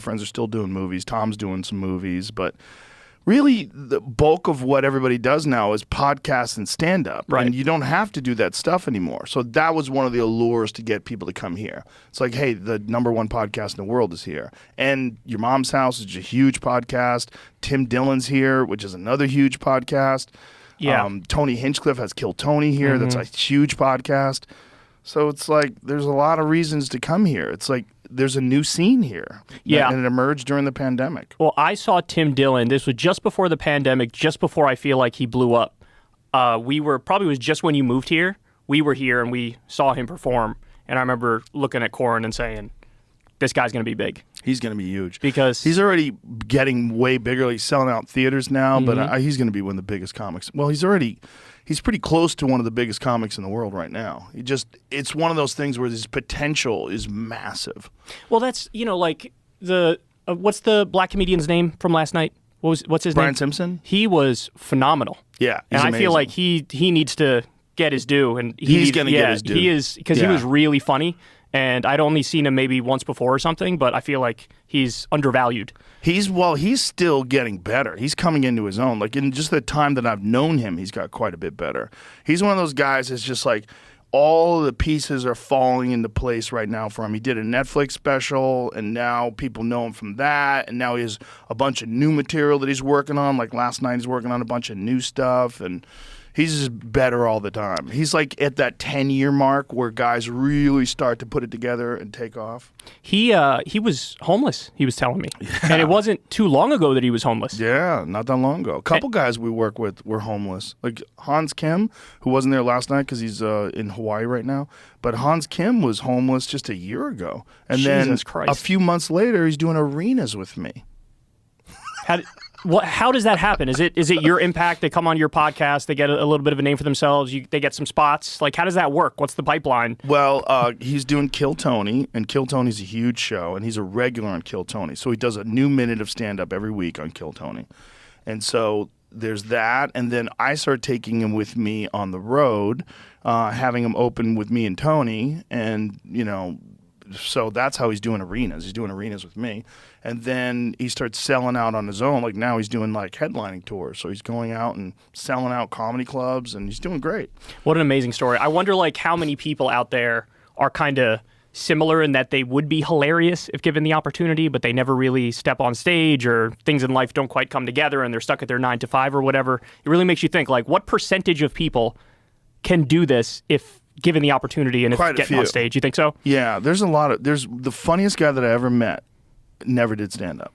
friends are still doing movies. Tom's doing some movies, but really the bulk of what everybody does now is podcasts and stand-up. Right. And you don't have to do that stuff anymore. So that was one of the allures to get people to come here. It's like, hey, the #1 podcast in the world is here. And Your Mom's House is a huge podcast. Tim Dillon's here, which is another huge podcast. Yeah. Tony Hinchcliffe has Kill Tony here. That's a huge podcast. So it's like there's a lot of reasons to come here. It's like there's a new scene here. Yeah. And it emerged during the pandemic. Well, I saw Tim Dillon. This was just before the pandemic, just before I feel like he blew up. Probably was just when you moved here. We were here and we saw him perform. And I remember looking at Corin and saying, this guy's going to be big. He's going to be huge. Because he's already getting way bigger. He's selling out theaters now, but he's going to be one of the biggest comics. Well, he's pretty close to one of the biggest comics in the world right now. It's one of those things where his potential is massive. Well, that's, like what's the black comedian's name from last night? What's his name? Brian Simpson? He was phenomenal. Yeah, and I feel like he needs to get his due, and he's going to get his due. He is, because he was really funny. And I'd only seen him maybe once before or something, but I feel like he's undervalued. He's still getting better. He's coming into his own. Like in just the time that I've known him, he's got quite a bit better. He's one of those guys that's just like all the pieces are falling into place right now for him. He did a Netflix special, and now people know him from that. And now he has a bunch of new material that he's working on. Like last night, he's working on a bunch of new stuff, and he's just better all the time. He's like at that 10-year mark where guys really start to put it together and take off. He was homeless, he was telling me. Yeah. And it wasn't too long ago that he was homeless. Yeah, not that long ago. A couple guys we work with were homeless. Like Hans Kim, who wasn't there last night because he's in Hawaii right now. But Hans Kim was homeless just a year ago. And Jesus then Christ. A few months later, he's doing arenas with me. How does that happen? Is it your impact? They come on your podcast, they get a little bit of a name for themselves, they get some spots. Like, how does that work? What's the pipeline? Well, he's doing Kill Tony, and Kill Tony's a huge show, and he's a regular on Kill Tony. So he does a new minute of stand-up every week on Kill Tony. And so there's that, and then I start taking him with me on the road, having him open with me and Tony, and, so that's how he's doing arenas. He's doing arenas with me. And then he starts selling out on his own. Like now he's doing like headlining tours. So he's going out and selling out comedy clubs, and he's doing great. What an amazing story. I wonder like how many people out there are kind of similar in that they would be hilarious if given the opportunity, but they never really step on stage, or things in life don't quite come together and they're stuck at their 9 to 5 or whatever. It really makes you think, like, what percentage of people can do this if given the opportunity and if getting on stage? You think so? Yeah, there's the funniest guy that I ever met never did stand-up.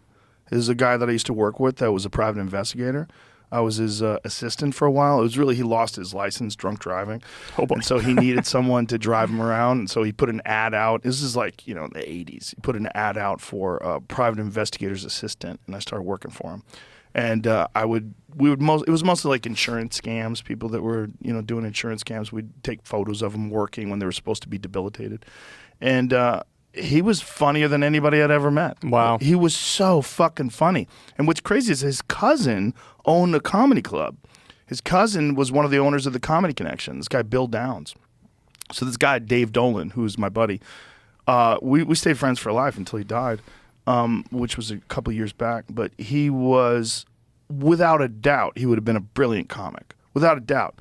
There's a guy that I used to work with that was a private investigator. I was his assistant for a while. It was really, he lost his license, drunk driving. Oh boy. And so he needed someone to drive him around. And so he put an ad out. This is like, the 80s. He put an ad out for a private investigator's assistant, and I started working for him. And it was mostly like insurance scams, people that were, doing insurance scams. We'd take photos of them working when they were supposed to be debilitated. And he was funnier than anybody I'd ever met. Wow. He was so fucking funny. And what's crazy is his cousin owned a comedy club. His cousin was one of the owners of the Comedy Connection, this guy Bill Downs. So this guy, Dave Dolan, who's my buddy, we stayed friends for life until he died, which was a couple years back. But he was, without a doubt, he would have been a brilliant comic. Without a doubt.